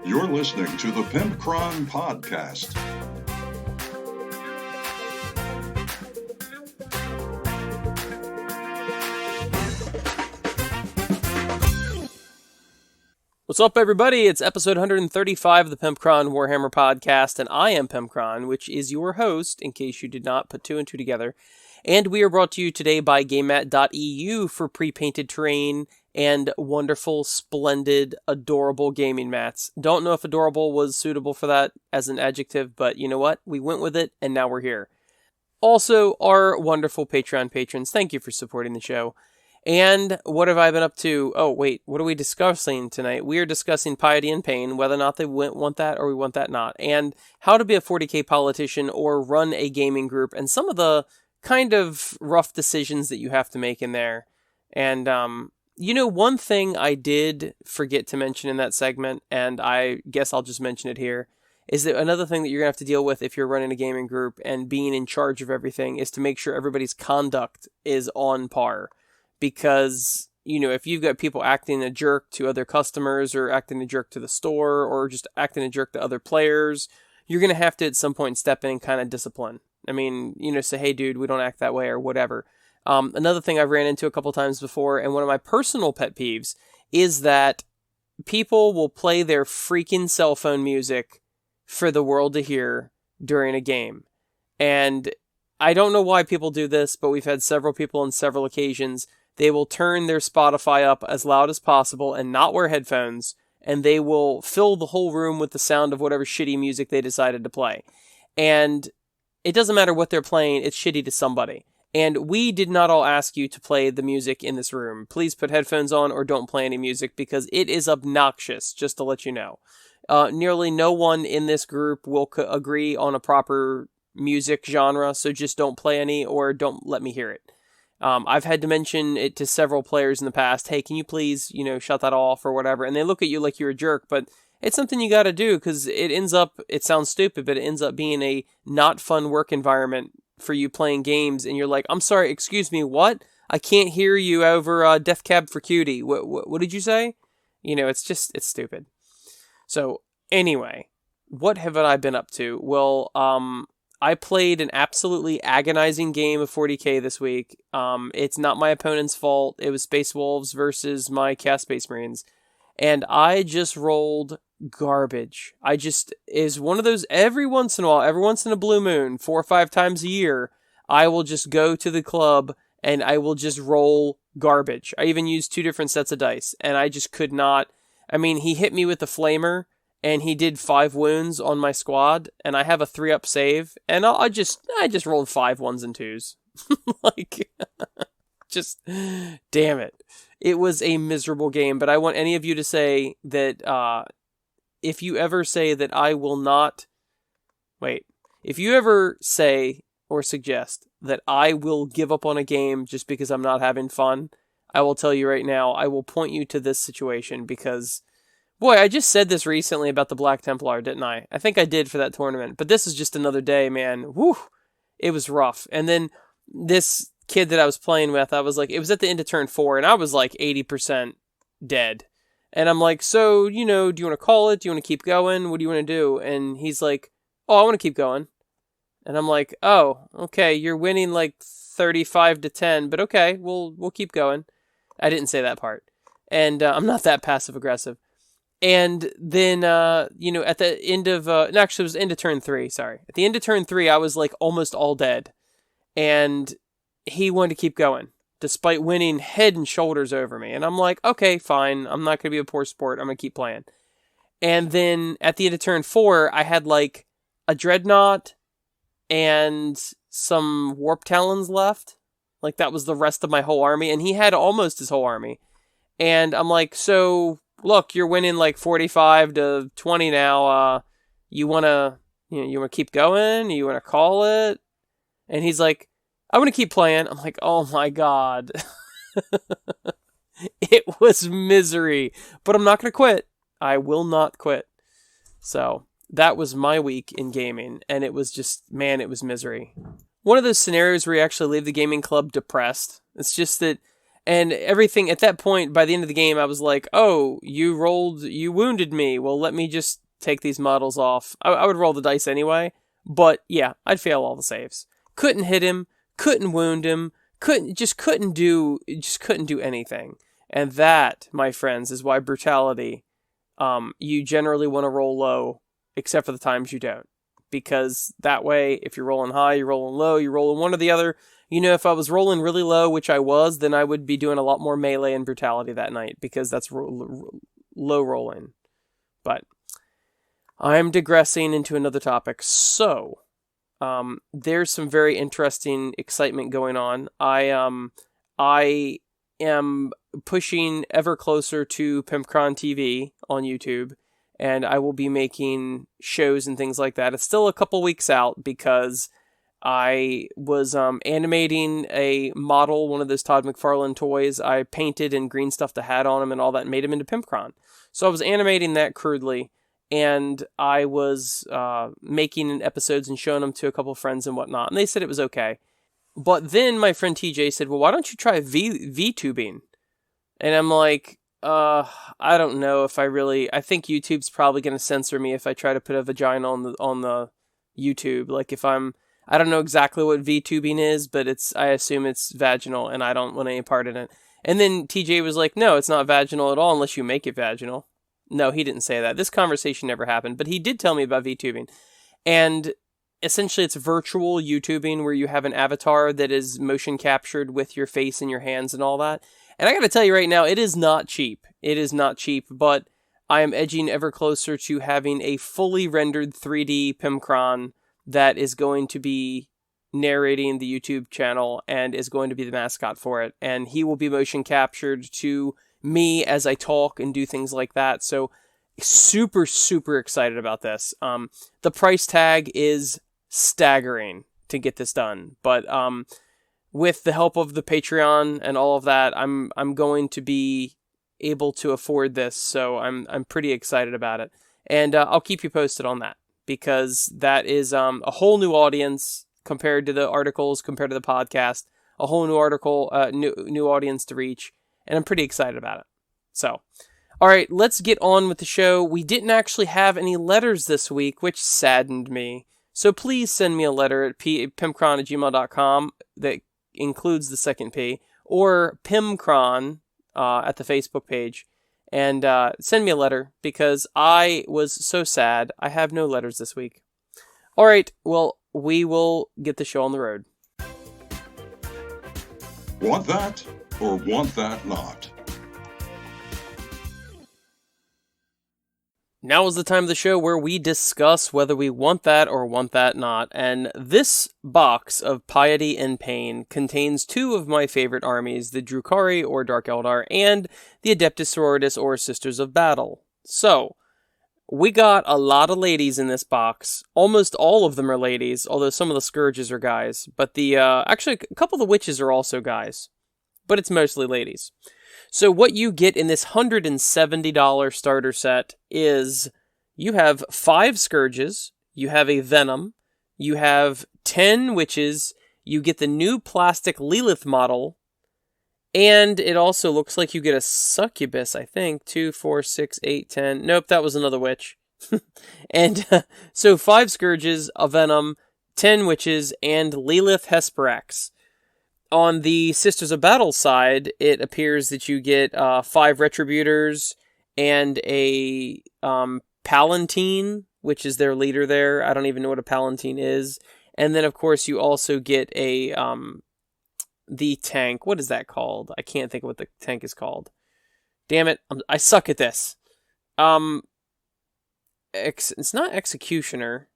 You're listening to the Pimpcron Podcast. What's up, everybody? It's episode 135 of the Pimpcron Warhammer Podcast, and I am Pimpcron, which is your host, in case you did not put two and two together. And we are brought to you today by GameMat.eu for pre-painted terrain and wonderful, splendid, adorable gaming mats. Don't know if adorable was suitable for that as an adjective, but you know what? We went with it, and now we're here. Also, our wonderful Patreon patrons, thank you for supporting the show. And what have I been up to? Oh, wait, what are we discussing tonight? We are discussing Piety and Pain, whether or not they want that or we want that not, and how to be a 40k politician or run a gaming group, and some of the kind of rough decisions that you have to make in there. And, one thing I did forget to mention in that segment, and I guess I'll just mention it here, is that another thing that you're going to have to deal with if you're running a gaming group and being in charge of everything is to make sure everybody's conduct is on par. Because, if you've got people acting a jerk to other customers or acting a jerk to the store or just acting a jerk to other players, you're going to have to at some point step in and kind of discipline. I mean, say, hey, dude, we don't act that way or whatever. Another thing I've ran into a couple times before, and one of my personal pet peeves, is that people will play their freaking cell phone music for the world to hear during a game. And I don't know why people do this, but we've had several people on several occasions. They will turn their Spotify up as loud as possible and not wear headphones, and they will fill the whole room with the sound of whatever shitty music they decided to play. And it doesn't matter what they're playing, it's shitty to somebody. And we did not all ask you to play the music in this room. Please put headphones on or don't play any music because it is obnoxious, just to let you know. Nearly no one in this group will agree on a proper music genre, so just don't play any or don't let me hear it. I've had to mention it to several players in the past. Hey, can you please, shut that off or whatever? And they look at you like you're a jerk, but it's something you gotta do because it sounds stupid, but it ends up being a not fun work environment for you playing games. And you're like, I'm sorry, excuse me, what? I can't hear you over Death Cab for Cutie. What did you say? It's stupid. So anyway, what have I been up to? Well, I played an absolutely agonizing game of 40k this week. It's not my opponent's fault. It was Space Wolves versus my Chaos Space Marines. And I just rolled garbage. Is one of those every once in a while, every once in a blue moon, 4 or 5 times a year, I will just go to the club and I will just roll garbage. I even used 2 different sets of dice and I just could not. I mean, he hit me with the flamer and he did 5 wounds on my squad, and I have a 3-up save, and I just rolled 5 1s and 2s. Damn it. It was a miserable game, but I want any of you to say that, if you ever say that I will not, if you ever say or suggest that I will give up on a game just because I'm not having fun, I will tell you right now, I will point you to this situation because, boy, I just said this recently about the Black Templar, didn't I? I think I did for that tournament, but this is just another day, man. Woo! It was rough. And then this kid that I was playing with, I was like, it was at the end of turn 4, and I was like 80% dead. And I'm like, so, do you want to call it? Do you want to keep going? What do you want to do? And he's like, oh, I want to keep going. And I'm like, oh, okay, you're winning like 35-10, but okay, we'll keep going. I didn't say that part. And I'm not that passive aggressive. And then, at the end of, actually it was end of turn 3, sorry. At the end of turn 3, I was like almost all dead. And he wanted to keep going, despite winning head and shoulders over me. And I'm like, okay, fine. I'm not going to be a poor sport. I'm going to keep playing. And then at the end of turn 4, I had like a Dreadnought and some Warp Talons left. Like that was the rest of my whole army. And he had almost his whole army. And I'm like, so look, you're winning like 45-20 now. You want to keep going? You want to call it? And he's like, I want to keep playing. I'm like, oh my God. It was misery, but I'm not going to quit. I will not quit. So that was my week in gaming. And it was just, man, it was misery. One of those scenarios where you actually leave the gaming club depressed. It's just that And everything at that point, by the end of the game, I was like, oh, you wounded me. Well, let me just take these models off. I would roll the dice anyway, but yeah, I'd fail all the saves. Couldn't hit him, couldn't wound him, couldn't do anything. And that, my friends, is why brutality, you generally want to roll low, except for the times you don't. Because that way, if you're rolling high, you're rolling low, you're rolling one or the other. If I was rolling really low, which I was, then I would be doing a lot more melee and brutality that night, because that's low rolling. But I'm digressing into another topic. So, there's some very interesting excitement going on. I am pushing ever closer to Pimpcron TV on YouTube, and I will be making shows and things like that. It's still a couple weeks out because I was animating a model, one of those Todd McFarlane toys. I painted and green stuffed a hat on him and all that and made him into Pimpcron. So I was animating that crudely, and I was making episodes and showing them to a couple of friends and whatnot, and they said it was okay. But then my friend TJ said, well, why don't you try VTubing? And I'm like, I don't know if I think YouTube's probably going to censor me if I try to put a vagina on the YouTube. Like I don't know exactly what VTubing is, but I assume it's vaginal, and I don't want any part in it. And then TJ was like, no, it's not vaginal at all unless you make it vaginal. No, he didn't say that. This conversation never happened, but he did tell me about VTubing. And essentially it's virtual YouTubing where you have an avatar that is motion captured with your face and your hands and all that. And I gotta tell you right now, it is not cheap. It is not cheap, but I am edging ever closer to having a fully rendered 3D Pimpcron that is going to be narrating the YouTube channel and is going to be the mascot for it. And he will be motion captured to me as I talk and do things like that. So super, super excited about this. The price tag is staggering to get this done. But with the help of the Patreon and all of that, I'm going to be able to afford this. So I'm pretty excited about it. And I'll keep you posted on that, because that is a whole new audience compared to the articles, compared to the podcast, a whole new new audience to reach, and I'm pretty excited about it. So, all right, let's get on with the show. We didn't actually have any letters this week, which saddened me. So please send me a letter at pimpcron@gmail.com that includes the second P, or Pimpcron at the Facebook page. And send me a letter, because I was so sad. I have no letters this week. All right, well, we will get the show on the road. Want that or want that not? Now is the time of the show where we discuss whether we want that or want that not. And this box of Piety and Pain contains two of my favorite armies, the Drukhari or Dark Eldar, and the Adeptus Sororitas or Sisters of Battle. So, we got a lot of ladies in this box. Almost all of them are ladies, although some of the Scourges are guys. But actually, a couple of the Witches are also guys. But it's mostly ladies. So what you get in this $170 starter set is you have 5 Scourges, you have a Venom, you have 10 Witches, you get the new plastic Lilith model, and it also looks like you get a Succubus, I think. 2, 4, 6, 8, 10. Nope, that was another Witch. And so 5 Scourges, a Venom, 10 Witches, and Lilith Hesperax. On the Sisters of Battle side, it appears that you get 5 Retributors and a Palatine, which is their leader there. I don't even know what a Palatine is. And then, of course, you also get the tank. What is that called? I can't think of what the tank is called. Damn it, I suck at this. It's not Executioner.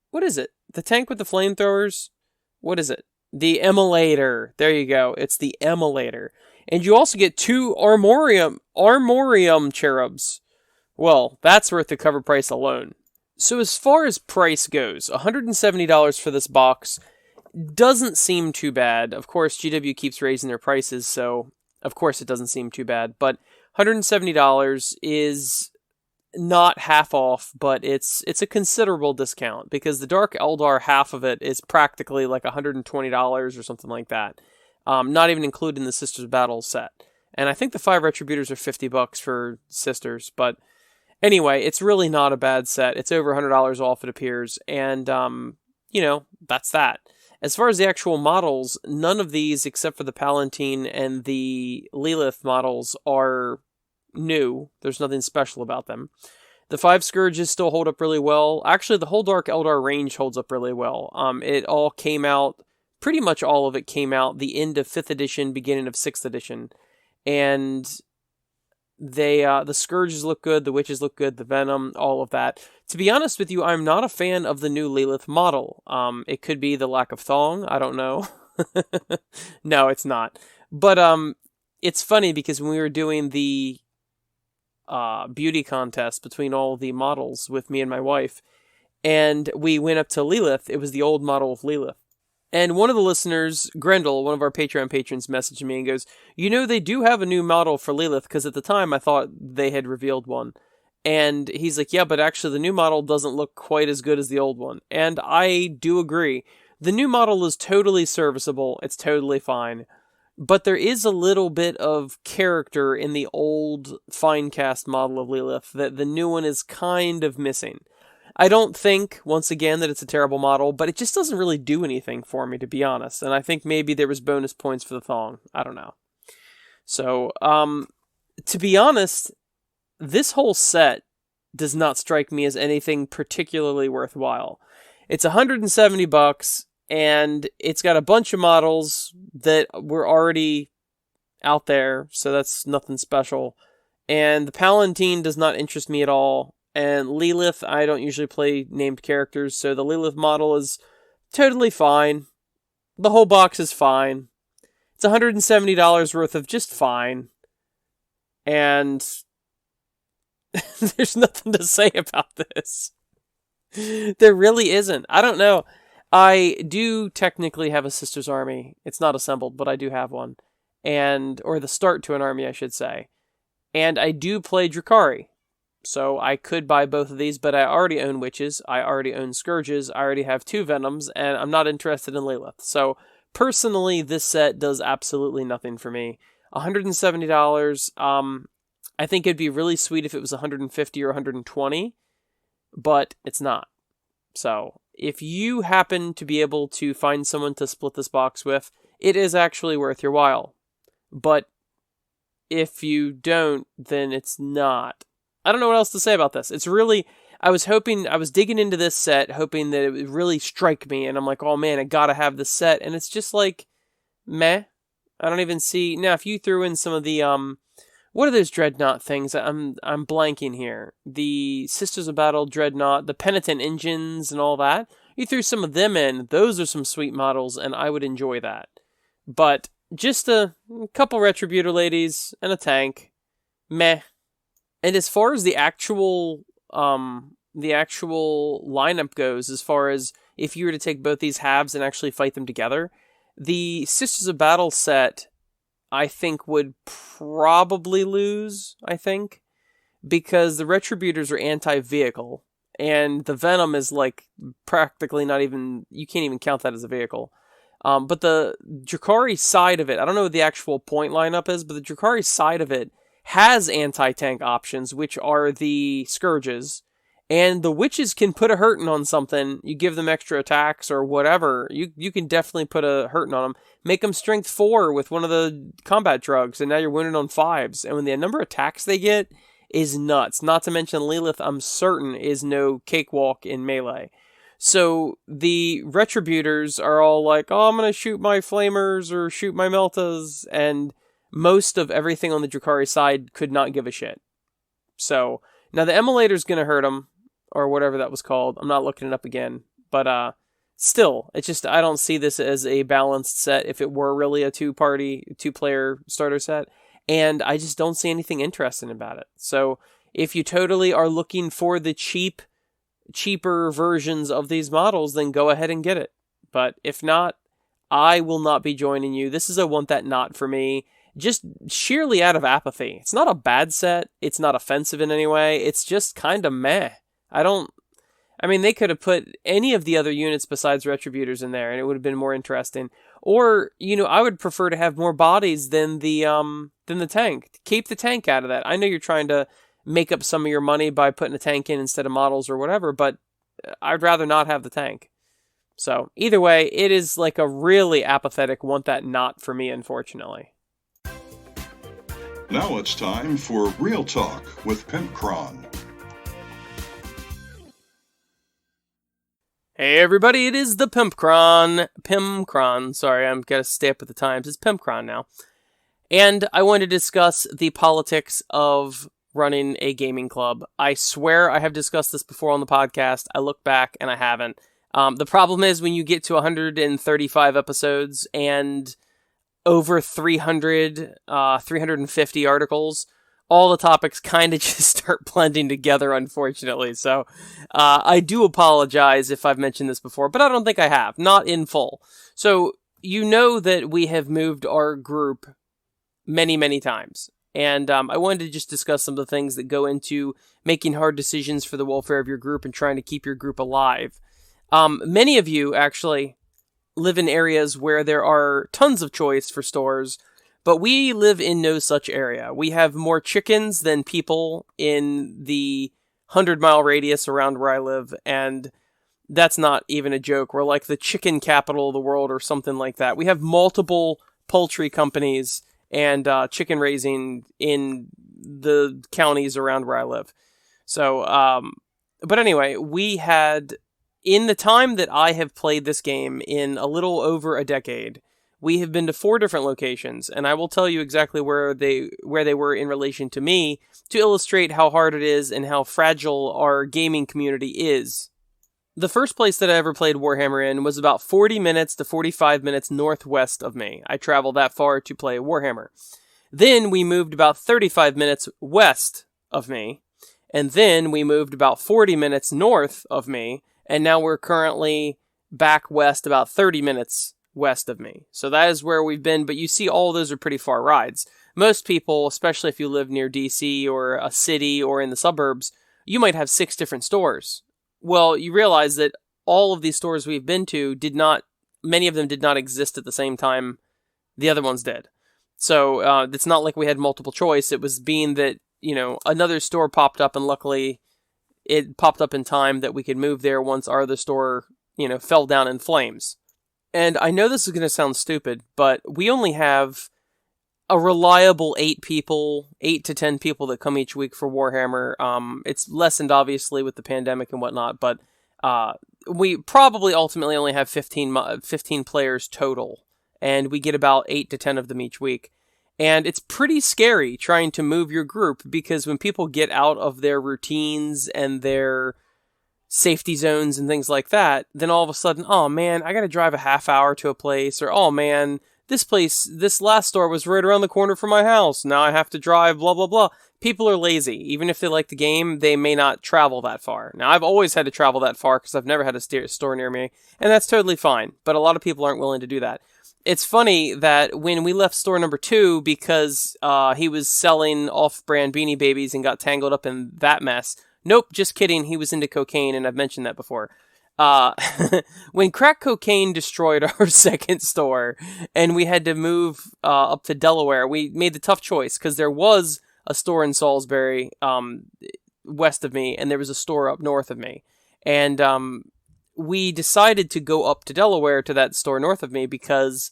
What is it? The tank with the flamethrowers? What is it? The Immolator. There you go. It's the Immolator. And you also get 2 Armorium Cherubs. Well, that's worth the cover price alone. So as far as price goes, $170 for this box doesn't seem too bad. Of course, GW keeps raising their prices, so of course it doesn't seem too bad. But $170 is not half off, but it's a considerable discount, because the Dark Eldar half of it is practically like $120 or something like that. not even including the Sisters Battle set. And I think the 5 Retributors are $50 for Sisters, but anyway, it's really not a bad set. It's over $100 off, it appears, and, that's that. As far as the actual models, none of these, except for the Palatine and the Lilith models, are new. There's nothing special about them. The 5 Scourges still hold up really well. Actually, the whole Dark Eldar range holds up really well. It all came out, pretty much all of it came out the end of 5th edition, beginning of 6th edition. And the Scourges look good, the Witches look good, the Venom, all of that. To be honest with you, I'm not a fan of the new Lilith model. It could be the lack of thong, I don't know. No, it's not. But it's funny because when we were doing the beauty contest between all the models with me and my wife, and we went up to Lilith, it was the old model of Lilith. And one of the listeners, Grendel, one of our Patreon patrons, messaged me and goes, they do have a new model for Lilith, because at the time I thought they had revealed one. And he's like, yeah, but actually the new model doesn't look quite as good as the old one. And I do agree. The new model is totally serviceable. It's totally fine. But there is a little bit of character in the old fine-cast model of Lilith that the new one is kind of missing. I don't think, once again, that it's a terrible model, but it just doesn't really do anything for me, to be honest. And I think maybe there was bonus points for the thong. I don't know. So, to be honest, this whole set does not strike me as anything particularly worthwhile. It's $170, and it's got a bunch of models that were already out there, so that's nothing special. And the Palatine does not interest me at all. And Lilith, I don't usually play named characters, so the Lilith model is totally fine. The whole box is fine. It's $170 worth of just fine. And there's nothing to say about this. There really isn't. I don't know. I do technically have a Sisters Army. It's not assembled, but I do have one. Or the start to an army, I should say. And I do play Drukhari. So I could buy both of these, but I already own Witches, I already own Scourges, I already have 2 Venoms, and I'm not interested in Lilith. So personally, this set does absolutely nothing for me. $170, I think it'd be really sweet if it was $150 or $120, but it's not. So if you happen to be able to find someone to split this box with, it is actually worth your while. But if you don't, then it's not. I don't know what else to say about this. It's really, I was digging into this set, hoping that it would really strike me, and I'm like, oh man, I gotta have this set, and it's just like, meh. I don't even see, now if you threw in some of the, what are those Dreadnought things? I'm blanking here. The Sisters of Battle Dreadnought, the Penitent Engines and all that. You threw some of them in, those are some sweet models, and I would enjoy that. But just a couple Retributor ladies and a tank, meh. And as far as the actual lineup goes, as far as if you were to take both these halves and actually fight them together, the Sisters of Battle set, I think, would probably lose, because the Retributors are anti-vehicle, and the Venom is, practically not even, you can't even count that as a vehicle. But the Drukhari side of it, I don't know what the actual point lineup is, but the Drukhari side of it has anti-tank options, which are the Scourges, and the Witches can put a hurting on something. You give them extra attacks or whatever, you can definitely put a hurting on them. Make them strength 4 with one of the combat drugs, and now you're winning on 5s. And when the number of attacks they get is nuts. Not to mention Lilith, I'm certain, is no cakewalk in melee. So the Retributors are all like, oh, I'm going to shoot my Flamers or shoot my Meltas, and most of everything on the Drukhari side could not give a shit. So, now the Immolator's going to hurt them, or whatever that was called. I'm not looking it up again. But, still, it's just, I don't see this as a balanced set if it were really a 2-player starter set. And I just don't see anything interesting about it. So, if you totally are looking for the cheaper versions of these models, then go ahead and get it. But if not, I will not be joining you. This is a want that not for me. Just sheerly out of apathy. It's not a bad set. It's not offensive in any way. It's just kind of meh. They could have put any of the other units besides Retributors in there, and it would have been more interesting. Or, I would prefer to have more bodies than the tank. Keep the tank out of that. I know you're trying to make up some of your money by putting a tank in instead of models or whatever, but I'd rather not have the tank. So, either way, it is like a really apathetic want that not for me, unfortunately. Now it's time for Real Talk with Pimpcron. Hey everybody, it is the Pimpcron. Sorry, I'm gotta stay up with the times. It's Pimpcron now. And I want to discuss the politics of running a gaming club. I swear I have discussed this before on the podcast. I look back and I haven't. The problem is when you get to 135 episodes and over 350 articles, all the topics kind of just start blending together, unfortunately. So I do apologize if I've mentioned this before, but I don't think I have. Not in full. So you know that we have moved our group many, many times. And I wanted to just discuss some of the things that go into making hard decisions for the welfare of your group and trying to keep your group alive. Many of you actually live in areas where there are tons of choice for stores, but we live in no such area. We have more chickens than people in the 100-mile radius around where I live, and that's not even a joke. We're like the chicken capital of the world or something like that. We have multiple poultry companies and chicken raising in the counties around where I live. So, but anyway, we had, in the time that I have played this game, in a little over a decade, we have been to 4 different locations, and I will tell you exactly where they were in relation to me to illustrate how hard it is and how fragile our gaming community is. The first place that I ever played Warhammer in was about 40 minutes to 45 minutes northwest of me. I traveled that far to play Warhammer. Then we moved about 35 minutes west of me, and then we moved about 40 minutes north of me, and now we're currently back west about 30 minutes west of me. So that is where we've been, but you see all those are pretty far rides. Most people, especially if you live near DC or a city or in the suburbs, you might have 6 different stores. Well, you realize that all of these stores we've been to many of them did not exist at the same time the other ones did. So it's not like we had multiple choice. It was being that, another store popped up, and luckily it popped up in time that we could move there once our other store, fell down in flames. And I know this is going to sound stupid, but we only have a reliable 8 to 10 people that come each week for Warhammer. It's lessened, obviously, with the pandemic and whatnot, but we probably ultimately only have 15 players total, and we get about 8 to 10 of them each week. And it's pretty scary trying to move your group, because when people get out of their routines and their safety zones and things like that, then all of a sudden, oh man, I gotta drive a half hour to a place, or oh man, this last store was right around the corner from my house, now I have to drive blah blah blah. People are lazy. Even if they like the game, they may not travel that far. Now, I've always had to travel that far because I've never had a store near me, and that's totally fine, but a lot of people aren't willing to do that. It's funny that when we left store number 2 because he was selling off-brand Beanie Babies and got tangled up in that mess. Nope, just kidding. He was into cocaine, and I've mentioned that before. When crack cocaine destroyed our second store, and we had to move up to Delaware, we made the tough choice, because there was a store in Salisbury west of me, and there was a store up north of me. And we decided to go up to Delaware to that store north of me, because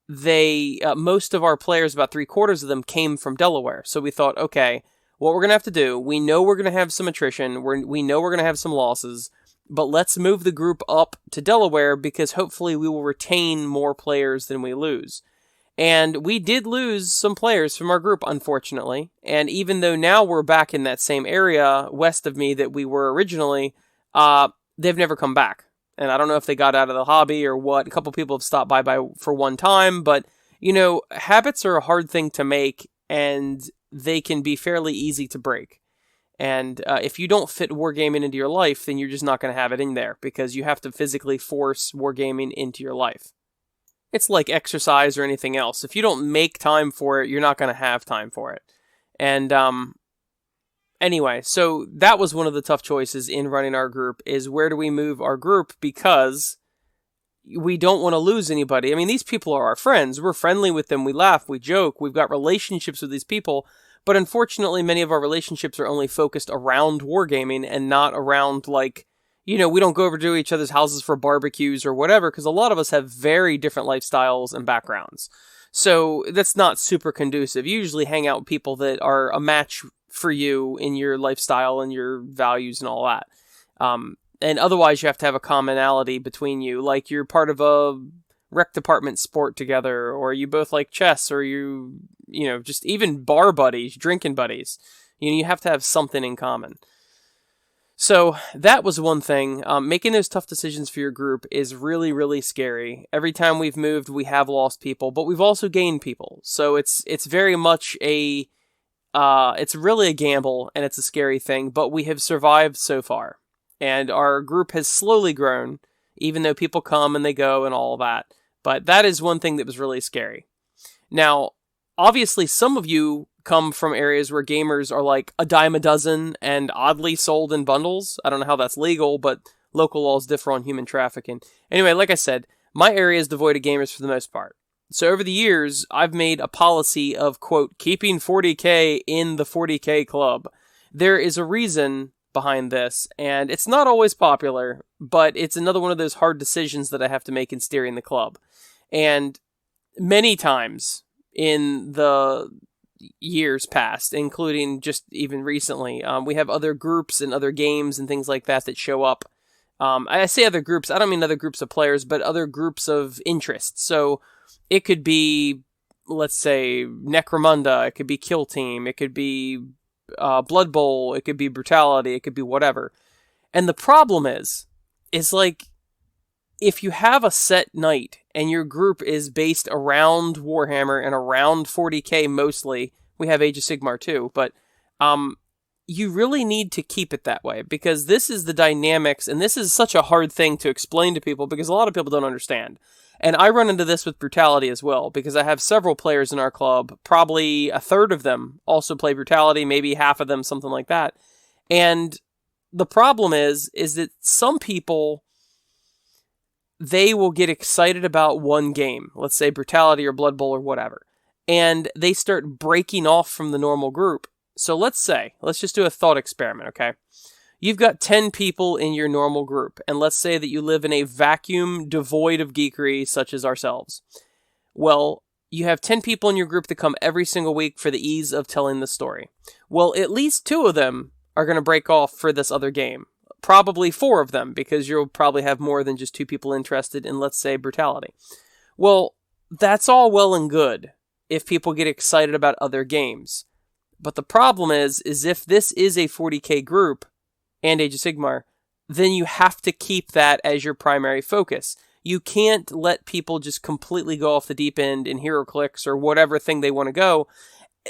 most of our players, about 3/4 of them, came from Delaware. So we thought, okay, what we're going to have to do, we know we're going to have some attrition, we know we're going to have some losses, but let's move the group up to Delaware, because hopefully we will retain more players than we lose. And we did lose some players from our group, unfortunately, and even though now we're back in that same area west of me that we were originally, they've never come back. And I don't know if they got out of the hobby or what. A couple people have stopped by for one time, but, habits are a hard thing to make, and they can be fairly easy to break. And if you don't fit wargaming into your life, then you're just not going to have it in there, because you have to physically force wargaming into your life. It's like exercise or anything else. If you don't make time for it, you're not going to have time for it. And anyway, so that was one of the tough choices in running our group, is where do we move our group, because we don't want to lose anybody. I mean, these people are our friends. We're friendly with them. We laugh, we joke. We've got relationships with these people. But unfortunately, many of our relationships are only focused around wargaming and not around, like, we don't go over to each other's houses for barbecues or whatever, because a lot of us have very different lifestyles and backgrounds. So that's not super conducive. You usually hang out with people that are a match for you in your lifestyle and your values and all that. And otherwise, you have to have a commonality between you, like you're part of a rec department sport together, or you both like chess, or just even bar buddies, drinking buddies. You have to have something in common. So that was one thing. Making those tough decisions for your group is really, really scary. Every time we've moved, we have lost people, but we've also gained people. So it's very much it's really a gamble, and it's a scary thing, but we have survived so far. And our group has slowly grown, even though people come and they go and all that. But that is one thing that was really scary. Now, obviously, some of you come from areas where gamers are like a dime a dozen and oddly sold in bundles. I don't know how that's legal, but local laws differ on human trafficking. Anyway, like I said, my area is devoid of gamers for the most part. So over the years, I've made a policy of, quote, keeping 40K in the 40K club. There is a reason behind this, and it's not always popular, but it's another one of those hard decisions that I have to make in steering the club. And many times in the years past, including just even recently, we have other groups and other games and things like that show up. I say other groups, I don't mean other groups of players, but other groups of interests. So it could be, let's say, Necromunda, it could be Kill Team, it could be Blood Bowl, it could be Brutality, it could be whatever. And the problem is like, if you have a set night and your group is based around Warhammer and around 40K mostly, we have Age of Sigmar too, but you really need to keep it that way, because this is the dynamics, and this is such a hard thing to explain to people because a lot of people don't understand. And I run into this with Brutality as well, because I have several players in our club, probably a third of them also play Brutality, maybe half of them, something like that. And the problem is that some people, they will get excited about one game, let's say Brutality or Blood Bowl or whatever, and they start breaking off from the normal group. So let's just do a thought experiment, okay? You've got 10 people in your normal group, and let's say that you live in a vacuum devoid of geekery, such as ourselves. Well, you have 10 people in your group that come every single week for the ease of telling the story. Well, at least 2 of them are going to break off for this other game. Probably 4 of them, because you'll probably have more than just 2 people interested in, let's say, Brutality. Well, that's all well and good if people get excited about other games. But the problem is if this is a 40K group, and Age of Sigmar, then you have to keep that as your primary focus. You can't let people just completely go off the deep end in HeroClix or whatever thing they want to go.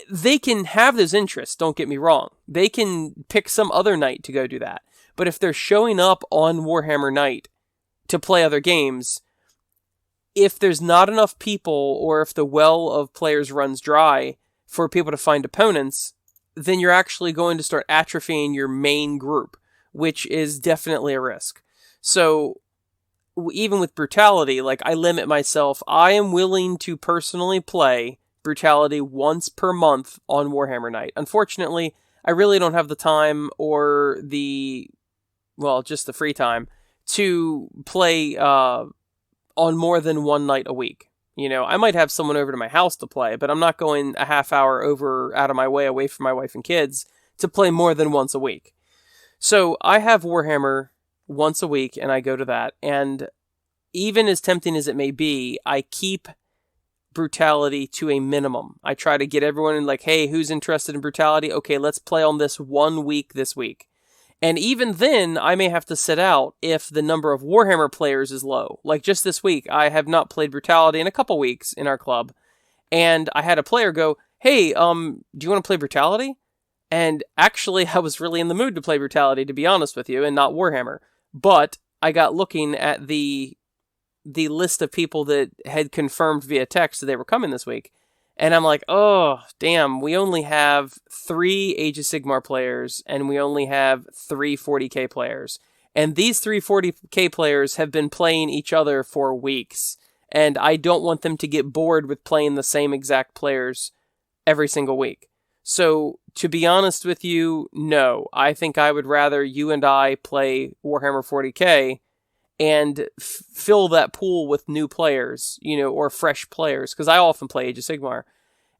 They can have those interests, don't get me wrong. They can pick some other night to go do that. But if they're showing up on Warhammer Night to play other games, if there's not enough people, or if the well of players runs dry for people to find opponents, then you're actually going to start atrophying your main group, which is definitely a risk. So even with Brutality, like, I limit myself. I am willing to personally play Brutality once per month on Warhammer Night. Unfortunately, I really don't have the time or just the free time to play on more than one night a week. I might have someone over to my house to play, but I'm not going a half hour out of my way away from my wife and kids to play more than once a week. So I have Warhammer once a week, and I go to that. And even as tempting as it may be, I keep Brutality to a minimum. I try to get everyone in, like, hey, who's interested in Brutality? Okay, let's play on this 1 week this week. And even then, I may have to sit out if the number of Warhammer players is low. Like just this week, I have not played Brutality in a couple weeks in our club. And I had a player go, hey, do you want to play Brutality? And actually, I was really in the mood to play Brutality, to be honest with you, and not Warhammer. But I got looking at the list of people that had confirmed via text that they were coming this week. And I'm like, oh, damn, we only have 3 Age of Sigmar players, and we only have 3 40K players. And these three 40k players have been playing each other for weeks. And I don't want them to get bored with playing the same exact players every single week. So, to be honest with you, no. I think I would rather you and I play Warhammer 40k and fill that pool with new players, or fresh players, because I often play Age of Sigmar.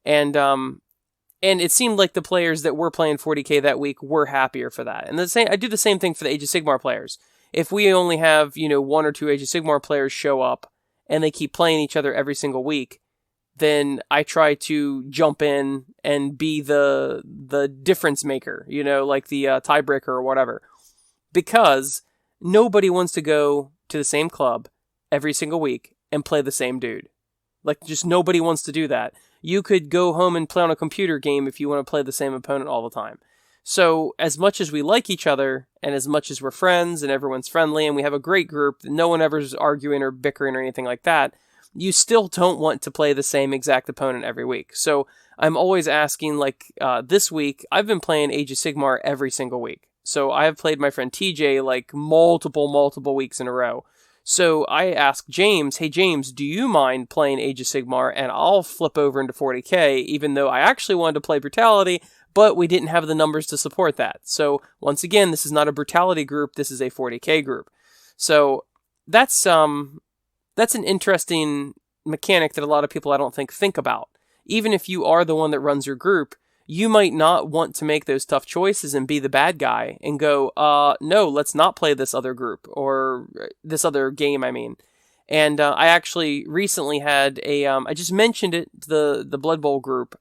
And it seemed like the players that were playing 40k that week were happier for that. And I do the same thing for the Age of Sigmar players. If we only have, one or two Age of Sigmar players show up and they keep playing each other every single week, then I try to jump in and be the difference maker, like the tiebreaker or whatever. Because nobody wants to go to the same club every single week and play the same dude. Like, just nobody wants to do that. You could go home and play on a computer game if you want to play the same opponent all the time. So, as much as we like each other, and as much as we're friends, and everyone's friendly, and we have a great group, no one ever's arguing or bickering or anything like that, you still don't want to play the same exact opponent every week. So, I'm always asking, this week, I've been playing Age of Sigmar every single week. So, I have played my friend TJ, multiple weeks in a row. So I asked James, hey James, do you mind playing Age of Sigmar? And I'll flip over into 40k, even though I actually wanted to play Brutality, but we didn't have the numbers to support that. So once again, this is not a Brutality group, this is a 40k group. So that's an interesting mechanic that a lot of people I don't think about. Even if you are the one that runs your group, you might not want to make those tough choices and be the bad guy and go, no, let's not play this other group or this other game, I mean. And I actually recently had I just mentioned it, the Blood Bowl group.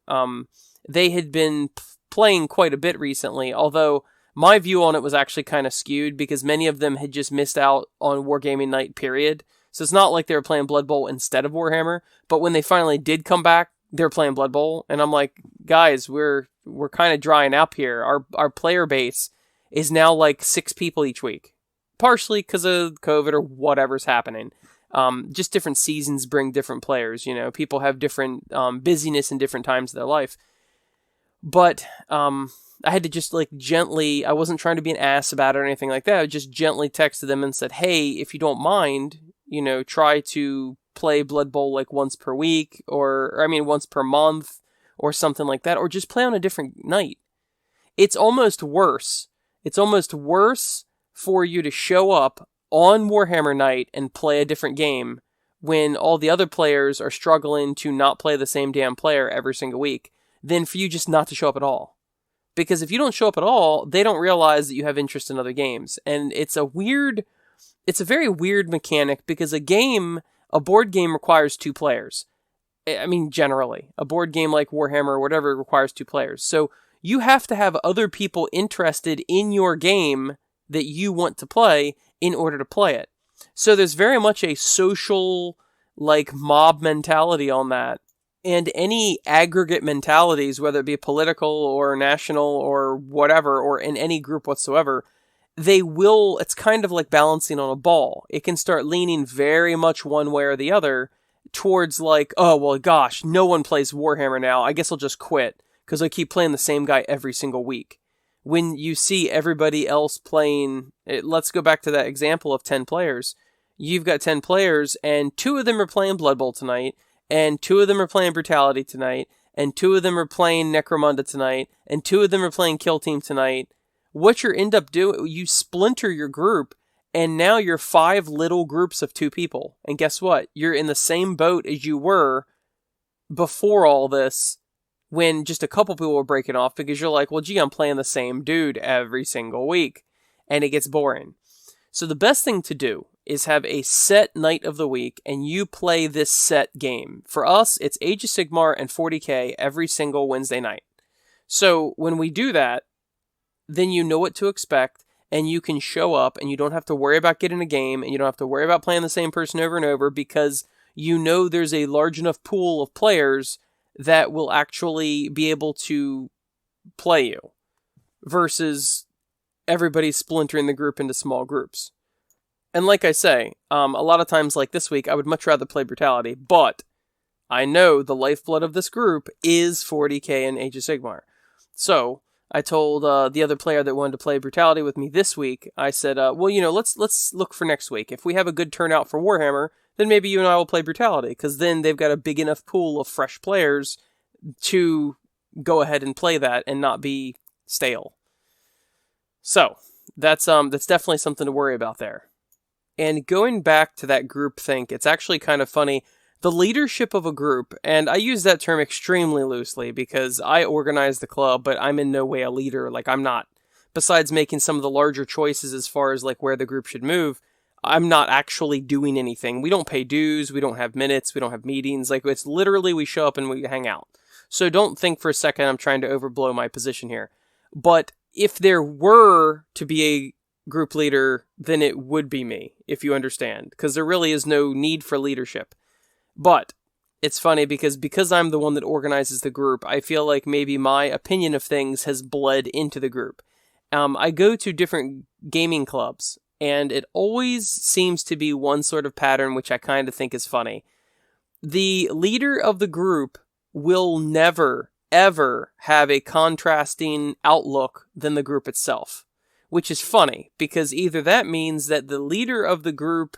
They had been playing quite a bit recently, although my view on it was actually kind of skewed because many of them had just missed out on Wargaming Night, period. So it's not like they were playing Blood Bowl instead of Warhammer, but when they finally did come back, they're playing Blood Bowl, and I'm like, guys, we're kind of drying up here. Our player base is now 6 people each week, partially because of COVID or whatever's happening. Just different seasons bring different players. People have different busyness in different times of their life. But I had to just gently. I wasn't trying to be an ass about it or anything like that. I just gently texted them and said, hey, if you don't mind, try to play Blood Bowl once per week, or once per month, or something like that, or just play on a different night. It's almost worse. It's almost worse for you to show up on Warhammer Night and play a different game when all the other players are struggling to not play the same damn player every single week, than for you just not to show up at all. Because if you don't show up at all, they don't realize that you have interest in other games. And it's a very weird mechanic, because a board game requires 2 players. I mean, generally. A board game like Warhammer or whatever requires 2 players. So you have to have other people interested in your game that you want to play in order to play it. So there's very much a social, mob mentality on that. And any aggregate mentalities, whether it be political or national or whatever, or in any group whatsoever, it's kind of like balancing on a ball. It can start leaning very much one way or the other towards oh, well, gosh, no one plays Warhammer now. I guess I'll just quit because I keep playing the same guy every single week. When you see everybody else playing, let's go back to that example of 10 players. You've got 10 players and 2 of them are playing Blood Bowl tonight, and 2 of them are playing Brutality tonight, and 2 of them are playing Necromunda tonight, and 2 of them are playing Kill Team tonight. What you end up doing, you splinter your group, and now you're 5 little groups of 2 people. And guess what? You're in the same boat as you were before all this, when just a couple people were breaking off, because you're like, well, gee, I'm playing the same dude every single week, and it gets boring. So the best thing to do is have a set night of the week, and you play this set game. For us, it's Age of Sigmar and 40k every single Wednesday night. So when we do that, then you know what to expect, and you can show up, and you don't have to worry about getting a game, and you don't have to worry about playing the same person over and over, because you know there's a large enough pool of players that will actually be able to play you, versus everybody splintering the group into small groups. And like I say, a lot of times like this week, I would much rather play Brutality, but I know the lifeblood of this group is 40k and Age of Sigmar. So I told the other player that wanted to play Brutality with me this week, I said, well, let's look for next week. If we have a good turnout for Warhammer, then maybe you and I will play Brutality, because then they've got a big enough pool of fresh players to go ahead and play that and not be stale. So, that's definitely something to worry about there. And going back to that group think, it's actually kind of funny. The leadership of a group, and I use that term extremely loosely because I organize the club, but I'm in no way a leader. Like, I'm not. Besides making some of the larger choices as far as like where the group should move, I'm not actually doing anything. We don't pay dues, we don't have minutes, we don't have meetings. Like, it's literally we show up and we hang out. So don't think for a second I'm trying to overblow my position here. But if there were to be a group leader, then it would be me, if you understand. Because there really is no need for leadership. But it's funny because I'm the one that organizes the group, I feel like maybe my opinion of things has bled into the group. I go to different gaming clubs, and it always seems to be one sort of pattern, which I kind of think is funny. The leader of the group will never, ever have a contrasting outlook than the group itself, which is funny, because either that means that the leader of the group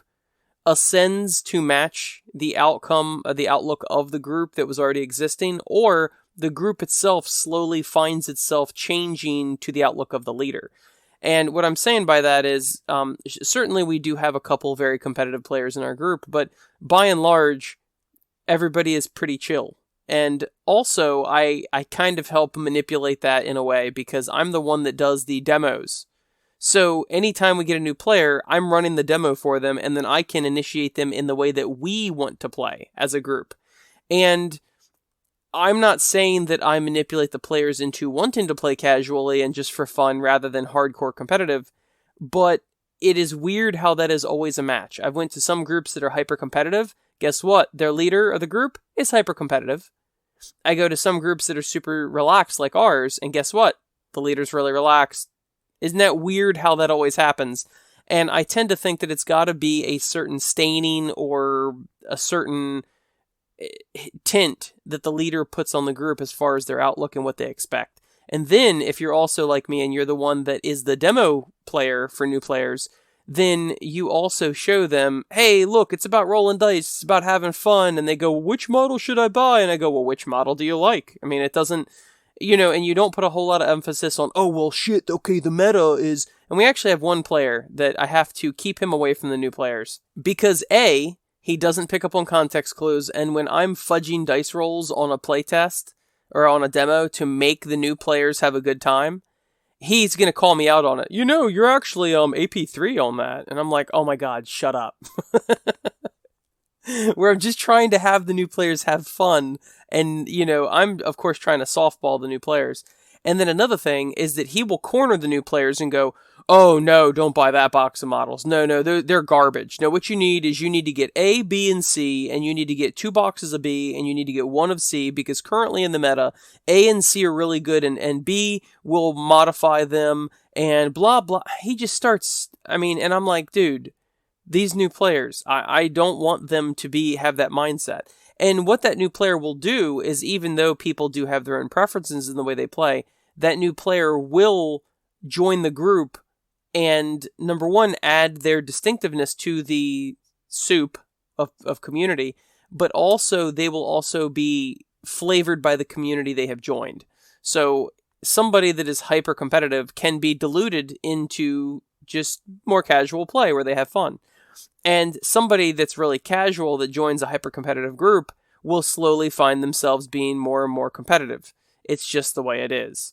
ascends to match the outcome, the outlook of the group that was already existing, or the group itself slowly finds itself changing to the outlook of the leader. And what I'm saying by that is, certainly we do have a couple very competitive players in our group, but by and large, everybody is pretty chill. And also, I kind of help manipulate that in a way, because I'm the one that does the demos. So anytime we get a new player, I'm running the demo for them, and then I can initiate them in the way that we want to play as a group. And I'm not saying that I manipulate the players into wanting to play casually and just for fun rather than hardcore competitive, but it is weird how that is always a match. I've went to some groups that are hyper competitive. Guess what? Their leader of the group is hyper competitive. I go to some groups that are super relaxed like ours, and guess what? The leader's really relaxed. Isn't that weird how that always happens? And I tend to think that it's got to be a certain staining or a certain tint that the leader puts on the group as far as their outlook and what they expect. And then if you're also like me and you're the one that is the demo player for new players, then you also show them, hey, look, it's about rolling dice, it's about having fun. And they go, which model should I buy? And I go, well, which model do you like? I mean, it doesn't, and you don't put a whole lot of emphasis on, oh, well, shit, okay, the meta is... And we actually have one player that I have to keep him away from the new players. Because A, he doesn't pick up on context clues, and when I'm fudging dice rolls on a playtest or on a demo to make the new players have a good time, he's going to call me out on it. You're actually AP3 on that. And I'm like, oh my God, shut up. Where I'm just trying to have the new players have fun. And, I'm, of course, trying to softball the new players. And then another thing is that he will corner the new players and go, oh, no, don't buy that box of models. No, they're garbage. No, what you need is you need to get A, B, and C, and you need to get 2 boxes of B, and you need to get 1 of C, because currently in the meta, A and C are really good, and B will modify them, and blah, blah. He just starts, and I'm like, dude, these new players, I don't want them to have that mindset. And what that new player will do is, even though people do have their own preferences in the way they play, that new player will join the group and, number one, add their distinctiveness to the soup of community, but also they will also be flavored by the community they have joined. So somebody that is hyper competitive can be diluted into just more casual play where they have fun. And somebody that's really casual that joins a hyper-competitive group will slowly find themselves being more and more competitive. It's just the way it is.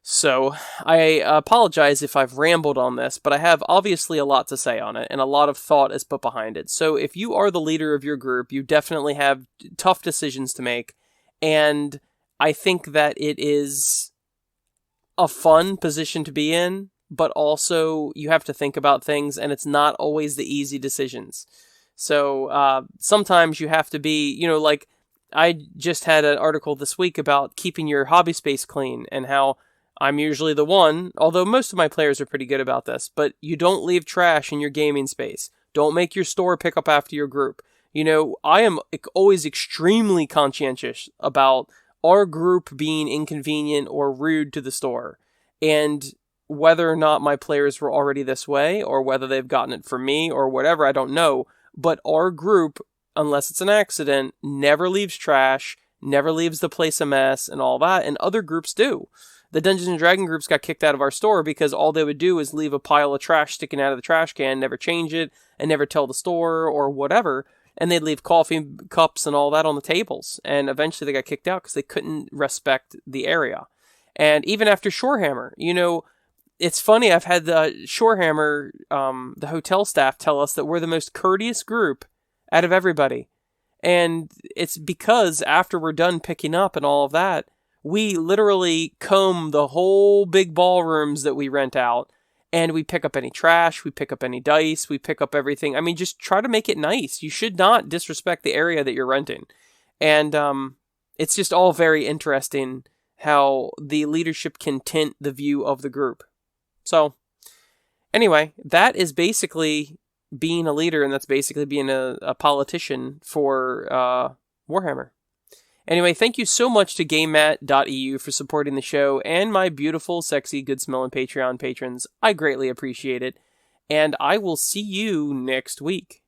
So, I apologize if I've rambled on this, but I have obviously a lot to say on it, and a lot of thought is put behind it. So, if you are the leader of your group, you definitely have tough decisions to make, and I think that it is a fun position to be in, but also you have to think about things, and it's not always the easy decisions. So sometimes you have to be, like I just had an article this week about keeping your hobby space clean, and how I'm usually the one, although most of my players are pretty good about this, but you don't leave trash in your gaming space. Don't make your store pick up after your group. I am always extremely conscientious about our group being inconvenient or rude to the store. And whether or not my players were already this way, or whether they've gotten it from me, or whatever, I don't know. But our group, unless it's an accident, never leaves trash, never leaves the place a mess, and all that, and other groups do. The Dungeons & Dragons groups got kicked out of our store because all they would do is leave a pile of trash sticking out of the trash can, never change it, and never tell the store, or whatever, and they'd leave coffee cups and all that on the tables, and eventually they got kicked out because they couldn't respect the area. And even after Shorehammer, it's funny, I've had the Shorehammer, the hotel staff tell us that we're the most courteous group out of everybody. And it's because after we're done picking up and all of that, we literally comb the whole big ballrooms that we rent out, and we pick up any trash, we pick up any dice, we pick up everything. I mean, just try to make it nice. You should not disrespect the area that you're renting. And it's just all very interesting how the leadership can tint the view of the group. So, anyway, that is basically being a leader, and that's basically being a politician for Warhammer. Anyway, thank you so much to GameMat.eu for supporting the show, and my beautiful, sexy, good-smelling Patreon patrons. I greatly appreciate it, and I will see you next week.